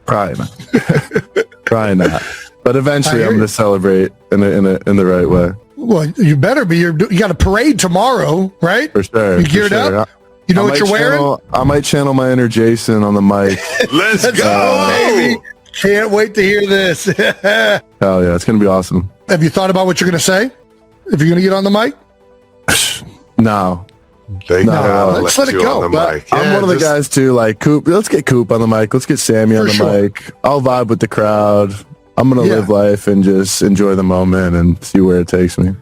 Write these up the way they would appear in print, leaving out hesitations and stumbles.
Probably not. Probably not. But eventually, I'm going to celebrate in the right way. Well, you better be. You got a parade tomorrow, right? For sure. You geared up? You know what you're wearing? I might channel my inner Jason on the mic. Let's go, baby. Can't wait to hear this. Hell yeah, it's going to be awesome. Have you thought about what you're going to say? If you're going to get on the mic? No. Let's let it go. I'm one of the guys too, like Coop. Let's get Coop on the mic. Let's get Sammy on the mic. I'll vibe with the crowd. I'm going to live life and just enjoy the moment and see where it takes me.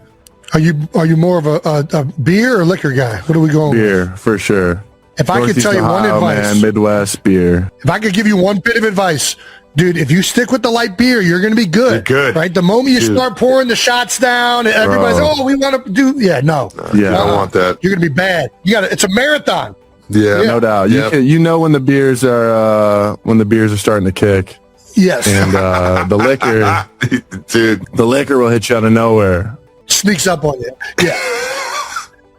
Are you more of a beer or liquor guy? What are we going beer, with? For sure. If I could tell you one advice. Man, Midwest beer. If I could give you one bit of advice, dude, if you stick with the light beer, you're going to be good. You're good. Right? The moment you start pouring the shots down, and everybody's, we want to do. Yeah, no. Yeah, I don't want that. You're going to be bad. It's a marathon. Yeah. No doubt. You know when the beers are starting to kick. Yes. And the liquor, dude, the liquor will hit you out of nowhere. Sneaks up on you. Yeah.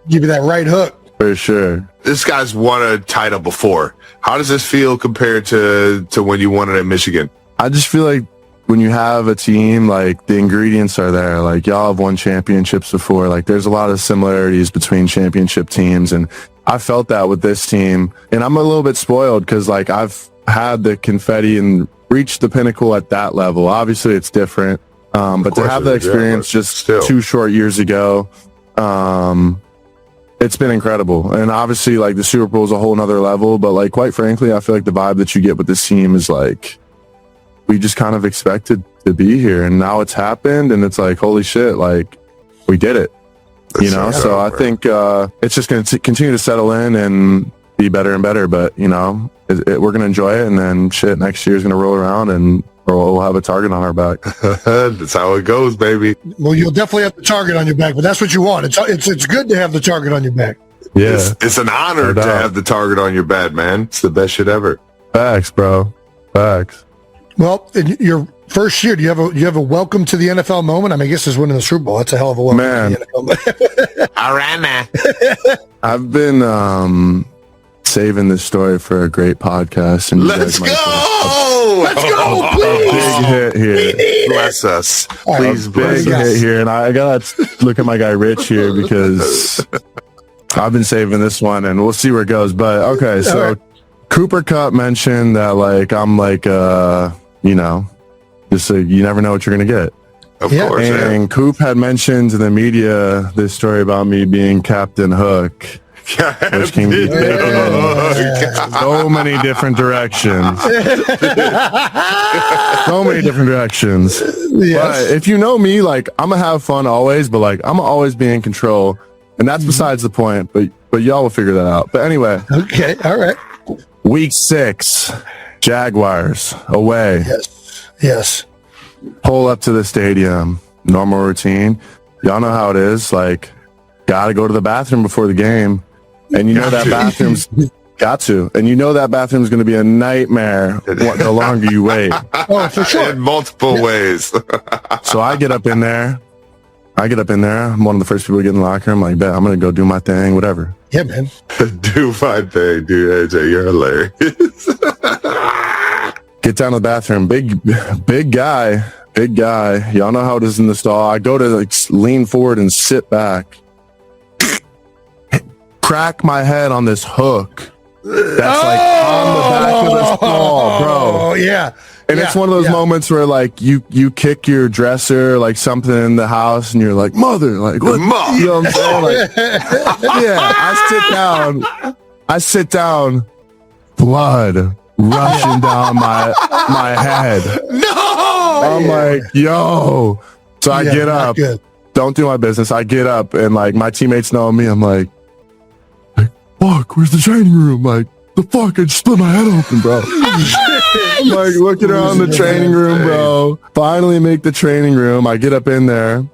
Give you that right hook. For sure. This guy's won a title before. How does this feel compared to when you won it at Michigan? I just feel like when you have a team, like the ingredients are there. Like y'all have won championships before. Like there's a lot of similarities between championship teams. And I felt that with this team. And I'm a little bit spoiled because like I've had the confetti and reached the pinnacle at that level. Obviously it's different. But to have that experience just 2 short years ago, it's been incredible. And obviously like the Super Bowl is a whole nother level, but like quite frankly, I feel like the vibe that you get with this team is like, we just kind of expected to be here and now it's happened and it's like, holy shit, like we did it, So I think it's just going to continue to settle in and be better and better, but we're going to enjoy it and then shit, next year's going to roll around and we'll have a target on our back. That's how it goes, baby. Well, you'll definitely have the target on your back, but that's what you want. It's good to have the target on your back. Yeah. It's an honor to have the target on your back, man. It's the best shit ever. Facts, bro. Facts. Well, in your first year, do you have a welcome to the NFL moment? I mean, I guess it's winning the Super Bowl. That's a hell of a welcome to the NFL. All right, man. I've been saving this story for a great podcast. And let's go! Let's go, please! Big hit here. Bless us. Please, big hit here. And I gotta look at my guy Rich here because I've been saving this one and we'll see where it goes. But okay, so Cooper Kupp mentioned that like I'm like just so you never know what you're gonna get. Of course. And Coop had mentioned to the media this story about me being Captain Hook. Which can be taken so many different directions. So many different directions. Yes. But if you know me, like I'm gonna have fun always, but like I'm gonna always be in control, and that's besides the point. But y'all will figure that out. But anyway. Okay. All right. Week 6, Jaguars away. Yes. Pull up to the stadium. Normal routine. Y'all know how it is. Like, gotta go to the bathroom before the game. And you know that bathroom's got to. And you know that bathroom's going to be a nightmare the longer you wait. Oh, for sure. In multiple ways. So I get up in there. I'm one of the first people to get in the locker room. Like, bet I'm going to go do my thing, whatever. Yeah, man. Do my thing, dude. AJ, you're hilarious. Get down to the bathroom. Big guy. Y'all know how it is in the stall. I go to like lean forward and sit back. Crack my head on this hook that's like on the back of the stall, bro. Oh yeah. And it's one of those moments where like you kick your dresser, like something in the house, and you're like, mother, like what? You know what I'm saying? Like, yeah. I sit down, blood rushing down my head. No. I'm like, yo. So I get up. Don't do my business. I get up and like my teammates know me. I'm like, fuck, where's the training room? Like, the fuck, I just split my head open, bro. I'm like looking around the training room, bro. Finally make the training room. I get up in there.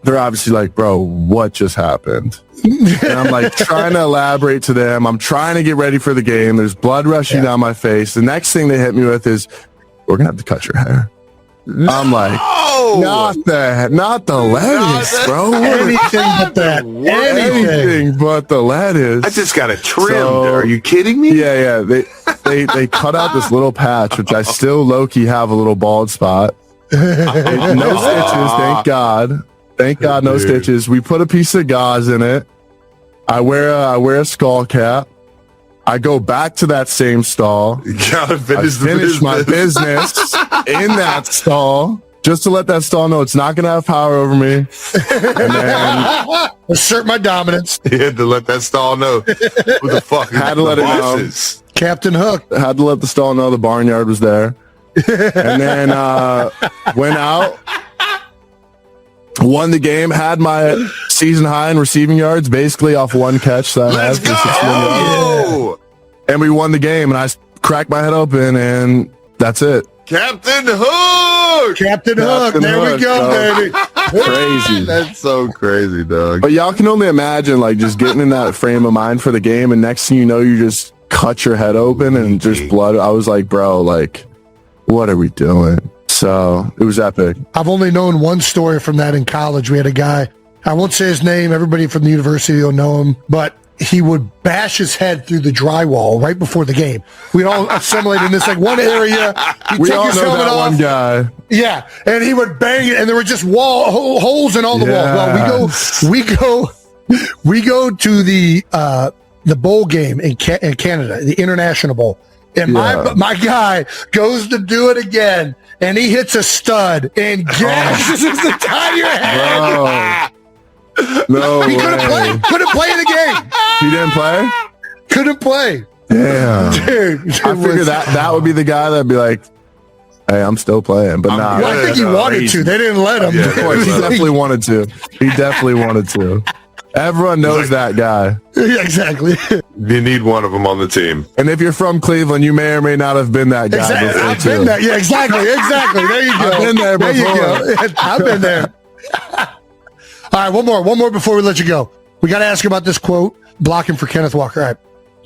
They're obviously like, bro, what just happened? And I'm like trying to elaborate to them. I'm trying to get ready for the game. There's blood rushing down my face. The next thing they hit me with is, we're going to have to cut your hair. I'm like, Not the lettuce, bro. Anything but that. Anything but the lettuce. I just got it trimmed. Are you kidding me? Yeah. They cut out this little patch, which I still low-key have a little bald spot. No stitches, thank God. Thank God, no stitches. We put a piece of gauze in it. I wear a skull cap. I go back to that same stall. You gotta finish my business in that stall, just to let that stall know it's not gonna have power over me. And then assert my dominance. You had to let that stall know who the fuck had to let it know. Captain Hook. Had to let the stall know the barnyard was there. And then went out, won the game, had my season high in receiving yards, basically off one catch that I had for 61 yards. And we won the game, and I cracked my head open, and that's it. Captain Hook! Captain Hook. There we go, baby. Crazy. That's so crazy, dog. But y'all can only imagine, like, just getting in that frame of mind for the game, and next thing you know, you just cut your head open and just blood. I was like, bro, like, what are we doing? So it was epic. I've only known one story from that in college. We had a guy, I won't say his name, everybody from the university will know him, but he would bash his head through the drywall right before the game. We'd all assimilate in this like one area. He'd We take all his know helmet that off. one guy. Yeah, and he would bang it, and there were just holes in all the walls. Well, we go to the bowl game in Canada, the International Bowl, and my guy goes to do it again, and he hits a stud and gashes his entire head. Bro. No He way. couldn't play the game. He didn't play? Couldn't play. Damn. Dude, I figured that would be the guy that'd be like, hey, I'm still playing. But nah. Well, I think he wanted to. They didn't let him. Of course, he definitely wanted to. He definitely wanted to. Everyone knows that guy. Yeah, exactly. You need one of them on the team. And if you're from Cleveland, you may or may not have been that guy before, I've too. been there. Yeah, exactly. There you go. I've been there before. You go. I've been there. All right, one more before we let you go. We got to ask about this quote, blocking for Kenneth Walker. All right.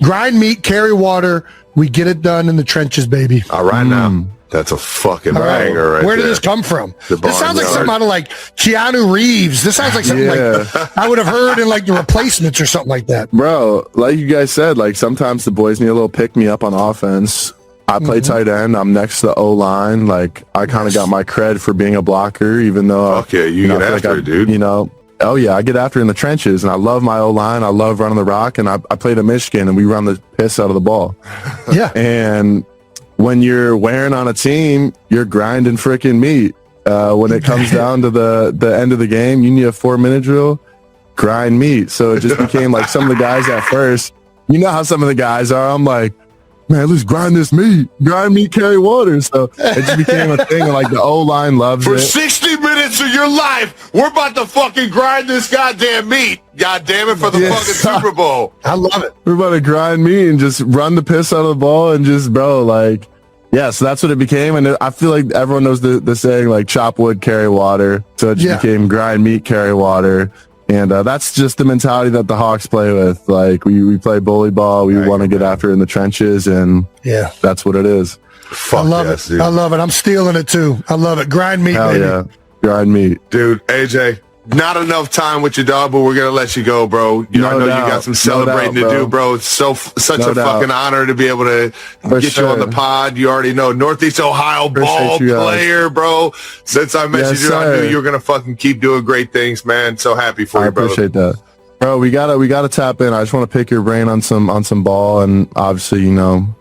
Grind meat, carry water. We get it done in the trenches, baby. All right, now. That's a fucking banger right Where did there. this come from? The This sounds like barnyard. something out of like Keanu Reeves. This sounds like something like I would have heard in like The Replacements or something like that. Bro, like you guys said, like sometimes the boys need a little pick-me-up on offense. I play tight end. I'm next to the O-line. Like, I kind of got my cred for being a blocker, even though... Okay, you get I feel after it, dude. You know, oh yeah, I get after it in the trenches, and I love my O-line. I love running the rock, and I played at Michigan, and we run the piss out of the ball. Yeah. And when you're wearing on a team, you're grinding freaking meat. When it comes down to the end of the game, you need a 4-minute drill, grind meat. So it just became like some of the guys at first, you know how some of the guys are. I'm like, man, let's grind this meat. Grind meat, carry water. So it just became a thing. And like the O-line loves For it. 60 minutes of your life, we're about to fucking grind this goddamn meat. God damn it, for the fucking Super Bowl. I love it. We're about to grind meat and just run the piss out of the ball and just, bro, like, yeah, so that's what it became. And I feel like everyone knows the saying, like, chop wood, carry water. So it just became grind meat, carry water. And that's just the mentality that the Hawks play with. Like, we play bully ball. We want to get after it in the trenches. And that's what it is. Fuck I love yes, it. dude. I love it. I'm stealing it too. I love it. Grind meat, Hell baby. yeah. Grind meat. Dude, AJ, not enough time with your dog, but we're going to let you go, bro. I know you got some celebrating to do, bro. It's such a fucking honor to be able to get you on the pod. You already know, Northeast Ohio ball player, bro. Since I met you, I knew you were going to fucking keep doing great things, man. So happy for you, bro. I appreciate that. Bro, we gotta tap in. I just want to pick your brain on some ball, and obviously, you know,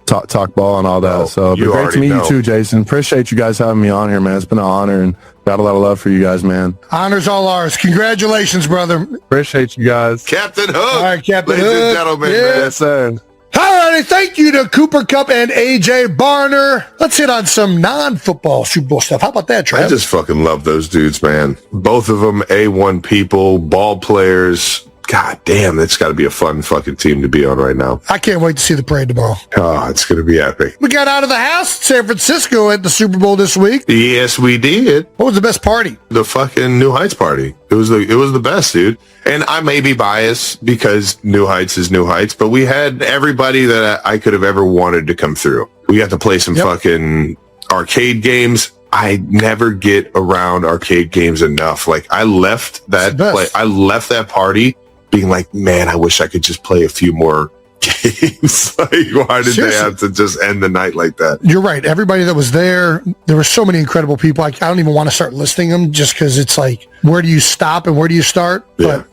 talk ball and all that. So but great to meet you too, Jason. Appreciate you guys having me on here, man. It's been an honor, and got a lot of love for you guys, man. Honor's all ours. Congratulations, brother. Appreciate you guys. Captain Hook. All right, Captain Ladies Hook. and gentlemen, man. Yes, sir. All righty, thank you to Cooper Kupp and AJ Barner. Let's hit on some non-football Super Bowl stuff. How about that, Trav? I just fucking love those dudes, man. Both of them A1 people, ball players. God damn, that's got to be a fun fucking team to be on right now. I can't wait to see the parade tomorrow. Oh, it's going to be epic. We got out of the house in San Francisco at the Super Bowl this week. Yes, we did. What was the best party? The fucking New Heights party. It was the best, dude. And I may be biased because New Heights is New Heights, but we had everybody that I could have ever wanted to come through. We got to play some fucking arcade games. I never get around arcade games enough. Like I left that party being like, man, I wish I could just play a few more games. Like, why did they have to just end the night like that? You're right. Everybody that was there were so many incredible people. I don't even want to start listing them just because it's like, where do you stop and where do you start? Yeah.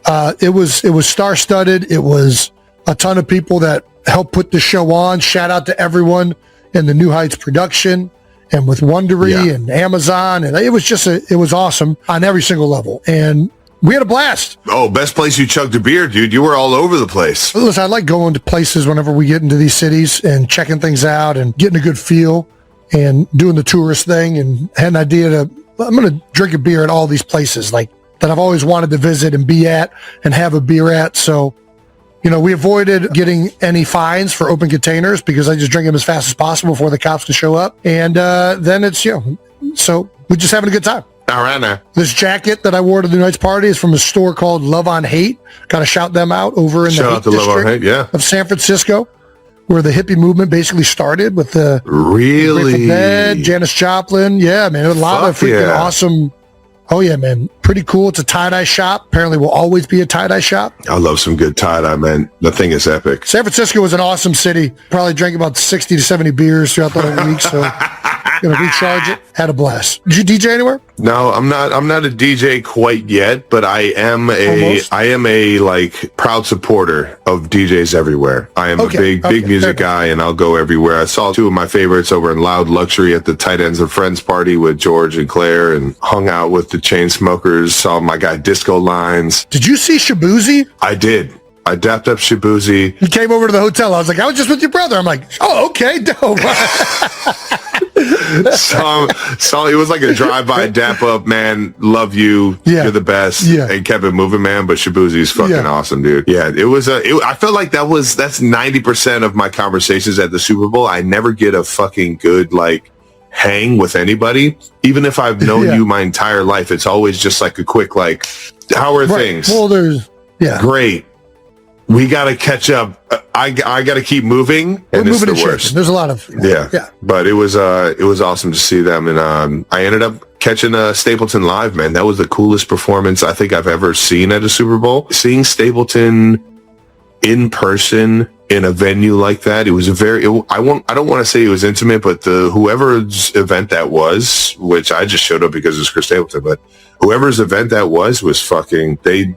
But it was star-studded. It was a ton of people that helped put the show on. Shout out to everyone in the New Heights production and with Wondery and Amazon. And it was awesome on every single level. And we had a blast. Oh, best place you chugged a beer, dude. You were all over the place. Listen, I like going to places whenever we get into these cities and checking things out and getting a good feel and doing the tourist thing, and had an idea I'm going to drink a beer at all these places like that I've always wanted to visit and be at and have a beer at. So, we avoided getting any fines for open containers because I just drink them as fast as possible before the cops can show up. And then it's, so we're just having a good time. All right, now. This jacket that I wore to the night's party is from a store called Love on Hate. Got to shout them out over in the Hate district of San Francisco, where the hippie movement basically started with the Grateful Dead, Janis Joplin. Yeah, man, a lot of freaking awesome. Oh yeah, man, pretty cool. It's a tie-dye shop. Apparently, will always be a tie-dye shop. I love some good tie-dye, man. The thing is epic. San Francisco was an awesome city. Probably drank about 60 to 70 beers throughout the whole week. So. Gonna recharge it. Had a blast. Did you DJ anywhere? No, I'm not a DJ quite yet, but I am a like proud supporter of DJs everywhere. I am a big music guy, and I'll go everywhere. I saw two of my favorites over in Loud Luxury at the Tight Ends of Friends party with George and Claire, and hung out with the Chainsmokers. Saw my guy Disco Lines. Did you see Shabuzi? I did. I dapped up Shabuzi. He came over to the hotel. I was like, I was just with your brother. I'm like, oh, okay, dope. So it was like a drive-by dap up, man. Love you. You're the best. And kept it moving, man. But Shabuzi's fucking awesome, dude. Yeah, I felt like that's 90% of my conversations at the Super Bowl. I never get a fucking good like hang with anybody, even if I've known you my entire life. It's always just like a quick like, how are things? Well, there's great. We got to catch up. I got to keep moving, and it's the worst. There's a lot of but it was awesome to see them, and I ended up catching Stapleton live, man. That was the coolest performance I think I've ever seen at a Super Bowl. Seeing Stapleton in person in a venue like that, it was I don't want to say it was intimate, but whoever's event that was, which I just showed up because it's Chris Stapleton, but whoever's event that was fucking, they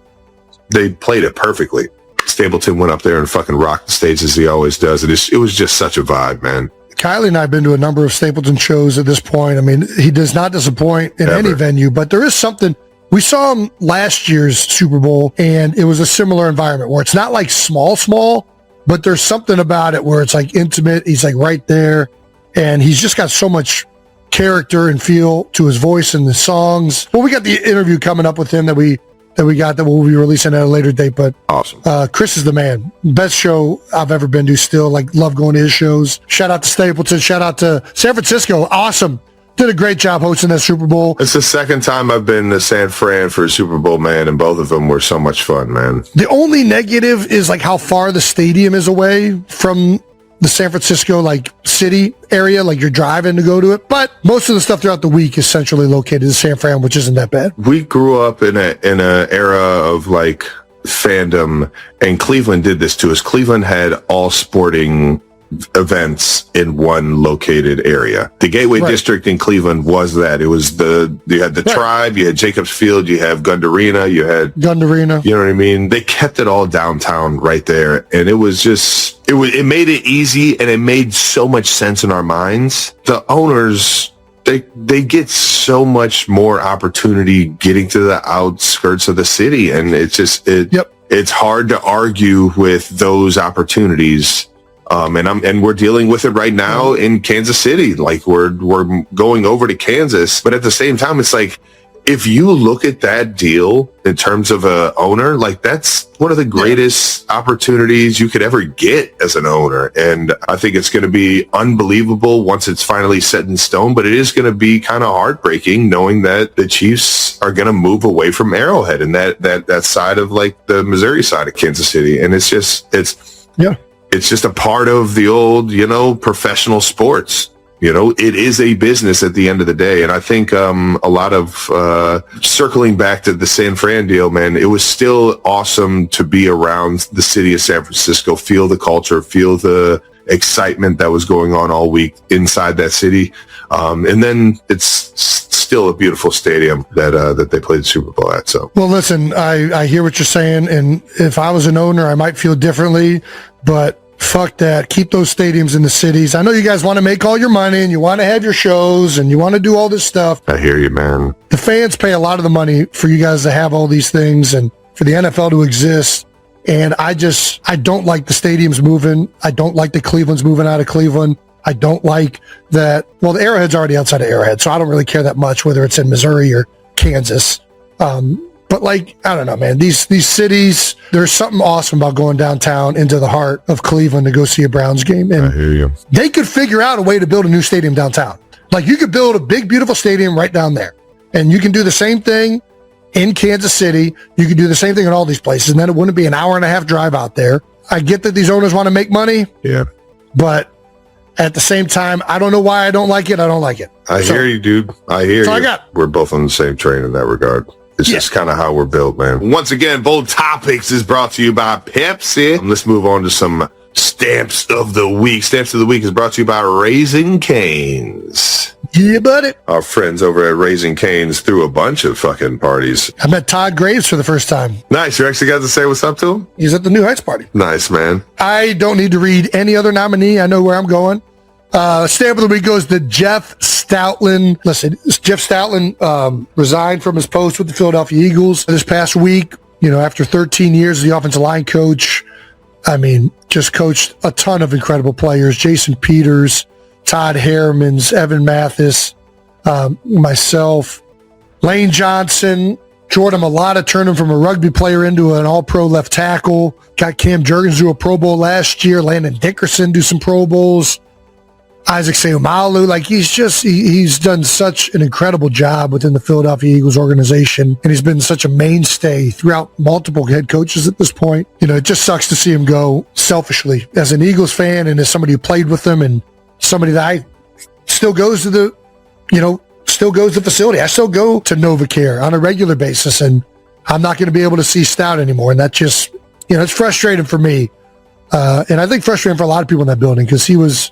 played it perfectly. Stapleton went up there and fucking rocked the stage as he always does. And it was just such a vibe, man. Kylie and I have been to a number of Stapleton shows at this point. I mean, he does not disappoint in any venue, but there is something. We saw him last year's Super Bowl, and it was a similar environment where it's not like small, but there's something about it where it's like intimate. He's like right there, and he's just got so much character and feel to his voice and the songs. Well, we got the interview coming up with him that we'll be releasing at a later date, but awesome. Chris is the man. Best show I've ever been to still. Like, love going to his shows. Shout out to Stapleton. Shout out to San Francisco. Awesome. Did a great job hosting that Super Bowl. It's the second time I've been to San Fran for a Super Bowl, man, and both of them were so much fun, man. The only negative is like how far the stadium is away from the San Francisco like city area, like you're driving to go to it, but most of the stuff throughout the week is centrally located in San Fran, which isn't that bad. We grew up in a era of like fandom, and Cleveland did this to us. Cleveland had all sporting events in one located area. The Gateway District in Cleveland was that. It was you had the Tribe, you had Jacobs Field, you have Gund Arena, you know what I mean? They kept it all downtown right there, and it was just it made it easy, and it made so much sense in our minds. The owners, they get so much more opportunity getting to the outskirts of the city, and it's hard to argue with those opportunities. And we're dealing with it right now in Kansas City. Like we're going over to Kansas, but at the same time, it's like, if you look at that deal in terms of a owner, like that's one of the greatest opportunities you could ever get as an owner. And I think it's going to be unbelievable once it's finally set in stone, but it is going to be kind of heartbreaking knowing that the Chiefs are going to move away from Arrowhead and that side of like the Missouri side of Kansas City. And it's just a part of the old, professional sports. You know, it is a business at the end of the day. And I think a lot of circling back to the San Fran deal, man, it was still awesome to be around the city of San Francisco, feel the culture, feel the excitement that was going on all week inside that city. And then it's still a beautiful stadium that they played the Super Bowl at. So, well, listen, I hear what you're saying. And if I was an owner, I might feel differently, but fuck that. Keep those stadiums in the cities. I know you guys want to make all your money and you want to have your shows and you want to do all this stuff. I hear you, man. The fans pay a lot of the money for you guys to have all these things and for the NFL to exist. And I don't like the stadiums moving. I don't like the Cleveland's moving out of Cleveland. I don't like that. Well, the Arrowhead's already outside of Arrowhead, so I don't really care that much whether it's in Missouri or Kansas. But like, I don't know, man, these cities, there's something awesome about going downtown into the heart of Cleveland to go see a Browns game. And I hear you. They could figure out a way to build a new stadium downtown. Like you could build a big, beautiful stadium right down there. And you can do the same thing in Kansas City. You could do the same thing in all these places. And then it wouldn't be an hour and a half drive out there. I get that these owners want to make money. Yeah. But at the same time, I don't know why I don't like it. I don't like it. I hear you, dude. I hear you. I got. We're both on the same train in that regard. It's just kind of how we're built, man. Once again, Bold Topics is brought to you by Pepsi. Let's move on to some Stamps of the Week. Stamps of the Week is brought to you by Raising Cane's. Yeah, buddy. Our friends over at Raising Cane's threw a bunch of fucking parties. I met Todd Graves for the first time. Nice. You actually got to say what's up to him? He's at the New Heights party. Nice, man. I don't need to read any other nominee. I know where I'm going. Stamp of the Week goes to Jeff Stoutland. Listen, Jeff Stoutland resigned from his post with the Philadelphia Eagles this past week. You know, after 13 years as the offensive line coach, I mean, just coached a ton of incredible players. Jason Peters, Todd Harrimans, Evan Mathis, myself, Lane Johnson, Jordan Mailata turned him from a rugby player into an all-pro left tackle. Got Cam Jurgens do a Pro Bowl last year. Landon Dickerson do some Pro Bowls. Isaac Seumalo, like he's done such an incredible job within the Philadelphia Eagles organization, and he's been such a mainstay throughout multiple head coaches at this point. You know, it just sucks to see him go selfishly. As an Eagles fan and as somebody who played with them and somebody that I still goes to the facility. I still go to NovaCare on a regular basis, and I'm not going to be able to see Stout anymore. And that just, you know, it's frustrating for me. And I think frustrating for a lot of people in that building because he was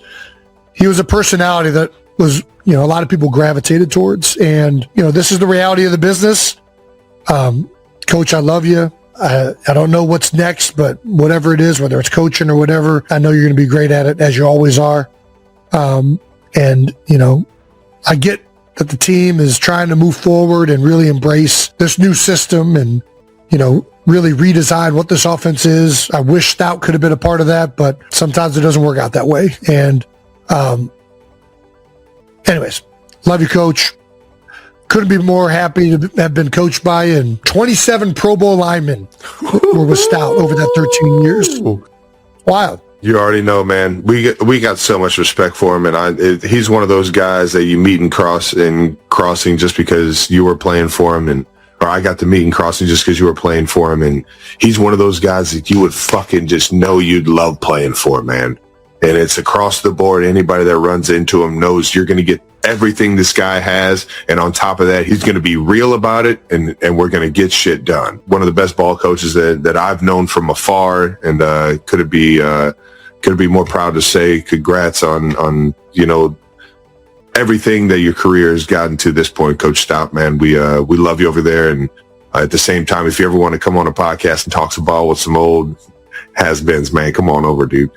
a personality that was, you know, a lot of people gravitated towards. And, you know, this is the reality of the business. Coach, I love you. I don't know what's next, but whatever it is, whether it's coaching or whatever, I know you're going to be great at it, as you always are. And, you know, I get that the team is trying to move forward and really embrace this new system and, you know, really redesign what this offense is. I wish Stout could have been a part of that, but sometimes it doesn't work out that way. And, anyways, love you, Coach. Couldn't be more happy to have been coached by and 27 Pro Bowl linemen were with Stout over that 13 years. Wild. You already know, man. We got so much respect for him, and he's one of those guys that you meet in crossing just because you were playing for him, or I got to meet in crossing just because you were playing for him, and he's one of those guys that you would fucking just know you'd love playing for, man. And it's across the board. Anybody that runs into him knows you're going to get everything this guy has. And on top of that, he's going to be real about it. And we're going to get shit done. One of the best ball coaches that I've known from afar. And could be more proud to say congrats on, you know, everything that your career has gotten to this point, Coach Stout, man. We love you over there. And at the same time, if you ever want to come on a podcast and talk some ball with some old has-beens, man, come on over, dude.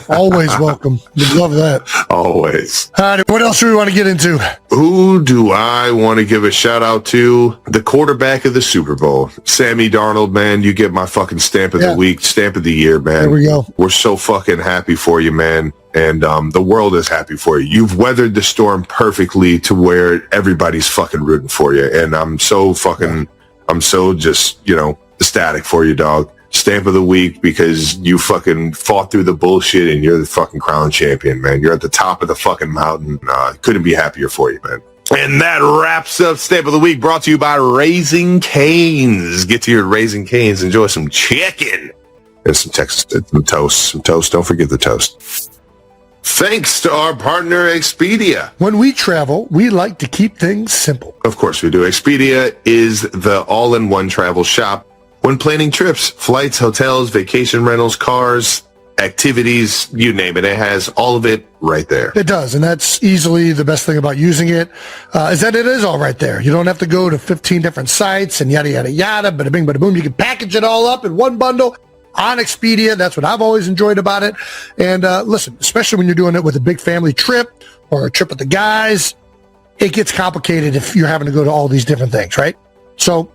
Always welcome. We'd love that. Always. All right, what else do we want to get into? Who do I want to give a shout out to? The quarterback of the Super Bowl, Sammy Darnold, man. You get my fucking stamp of the week, stamp of the year, man. There we go. We're so fucking happy for you, man. And the world is happy for you. You've weathered the storm perfectly to where everybody's fucking rooting for you. And I'm so just, you know, ecstatic for you, dog. Stamp of the week because you fucking fought through the bullshit and you're the fucking crown champion, man. You're at the top of the fucking mountain. Couldn't be happier for you, man. And that wraps up Stamp of the Week, brought to you by Raising Cane's. Get to your Raising Cane's, enjoy some chicken and some toast. Don't forget the toast. Thanks to our partner, Expedia. When we travel, we like to keep things simple. Of course we do. Expedia is the all-in-one travel shop. When planning trips, flights, hotels, vacation rentals, cars, activities, you name it, it has all of it right there. It does, and that's easily the best thing about using it, is that it is all right there. You don't have to go to 15 different sites and yada, yada, yada, bada bing, bada boom. You can package it all up in one bundle on Expedia. That's what I've always enjoyed about it. And listen, especially when you're doing it with a big family trip or a trip with the guys, it gets complicated if you're having to go to all these different things, right? So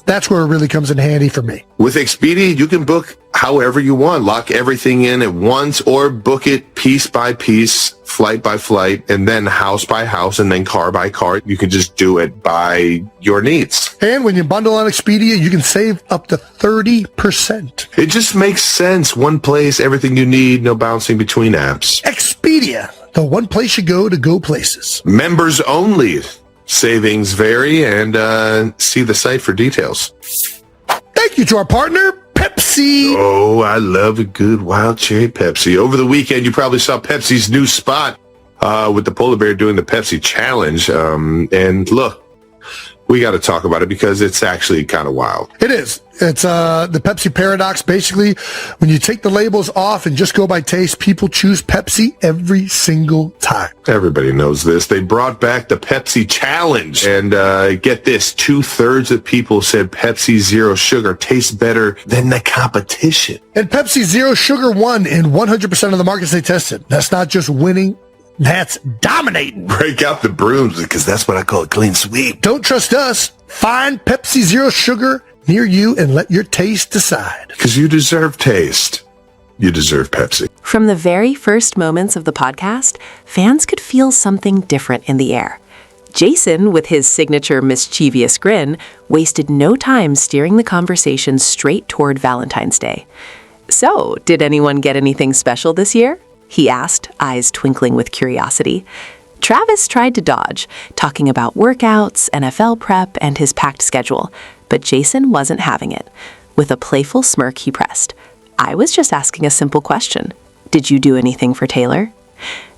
that's where it really comes in handy for me. With Expedia, you can book however you want, lock everything in at once, or book it piece by piece, flight by flight, and then house by house, and then car by car. You can just do it by your needs. And when you bundle on Expedia, you can save up to 30%. It just makes sense. One place, everything you need, no bouncing between apps. Expedia, the one place you go to go places. Members only. Savings vary, and see the site for details. Thank you to our partner, Pepsi. Oh, I love a good wild cherry Pepsi. Over the weekend, you probably saw Pepsi's new spot with the polar bear doing the Pepsi challenge. And look, we got to talk about it because it's actually kind of wild. It is. It's the Pepsi paradox. Basically, when you take the labels off and just go by taste, people choose Pepsi every single time. Everybody knows this. They brought back the Pepsi challenge. And get this, 2/3 of people said Pepsi Zero Sugar tastes better than the competition. And Pepsi Zero Sugar won in 100% of the markets they tested. That's not just winning. That's dominating. Break out the brooms because that's what I call a clean sweep. Don't trust us. Find Pepsi Zero Sugar near you and let your taste decide. Because you deserve taste. You deserve Pepsi. From the very first moments of the podcast, fans could feel something different in the air. Jason, with his signature mischievous grin, wasted no time steering the conversation straight toward Valentine's Day. So, did anyone get anything special this year? He asked, eyes twinkling with curiosity. Travis tried to dodge, talking about workouts, NFL prep, and his packed schedule, but Jason wasn't having it. With a playful smirk, he pressed, "I was just asking a simple question. Did you do anything for Taylor?"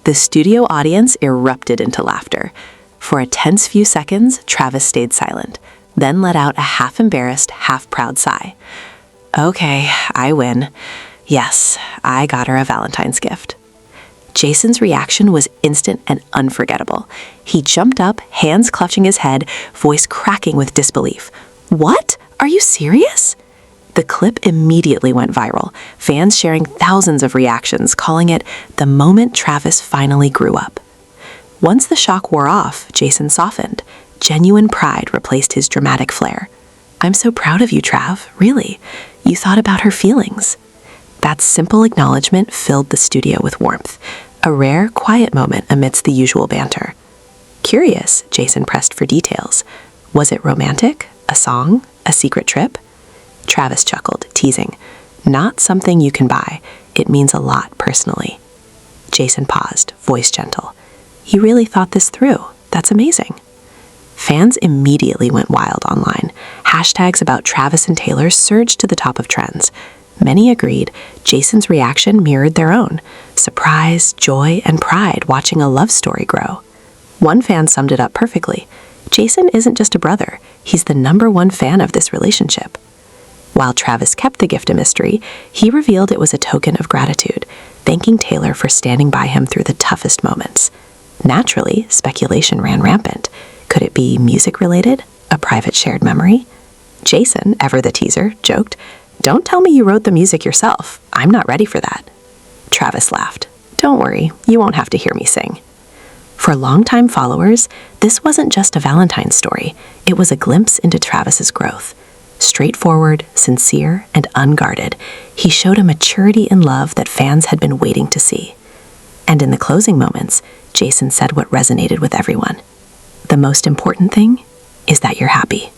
The studio audience erupted into laughter. For a tense few seconds, Travis stayed silent, then let out a half-embarrassed, half-proud sigh. "Okay, I win. Yes, I got her a Valentine's gift." Jason's reaction was instant and unforgettable. He jumped up, hands clutching his head, voice cracking with disbelief. "What? Are you serious?" The clip immediately went viral, fans sharing thousands of reactions, calling it the moment Travis finally grew up. Once the shock wore off, Jason softened. Genuine pride replaced his dramatic flair. "I'm so proud of you, Trav. Really. You thought about her feelings." That simple acknowledgement filled the studio with warmth, a rare, quiet moment amidst the usual banter. Curious, Jason pressed for details. Was it romantic? A song? A secret trip? Travis chuckled, teasing. "Not something you can buy. It means a lot personally." Jason paused, voice gentle. "You really thought this through. That's amazing." Fans immediately went wild online. Hashtags about Travis and Taylor surged to the top of trends. Many agreed Jason's reaction mirrored their own. Surprise, joy, and pride watching a love story grow. One fan summed it up perfectly. Jason isn't just a brother. He's the #1 fan of this relationship. While Travis kept the gift a mystery, he revealed it was a token of gratitude, thanking Taylor for standing by him through the toughest moments. Naturally, speculation ran rampant. Could it be music-related? A private shared memory? Jason, ever the teaser, joked, "Don't tell me you wrote the music yourself. I'm not ready for that." Travis laughed. "Don't worry, you won't have to hear me sing." For longtime followers, this wasn't just a Valentine's story. It was a glimpse into Travis's growth. Straightforward, sincere, and unguarded, he showed a maturity in love that fans had been waiting to see. And in the closing moments, Jason said what resonated with everyone. "The most important thing is that you're happy."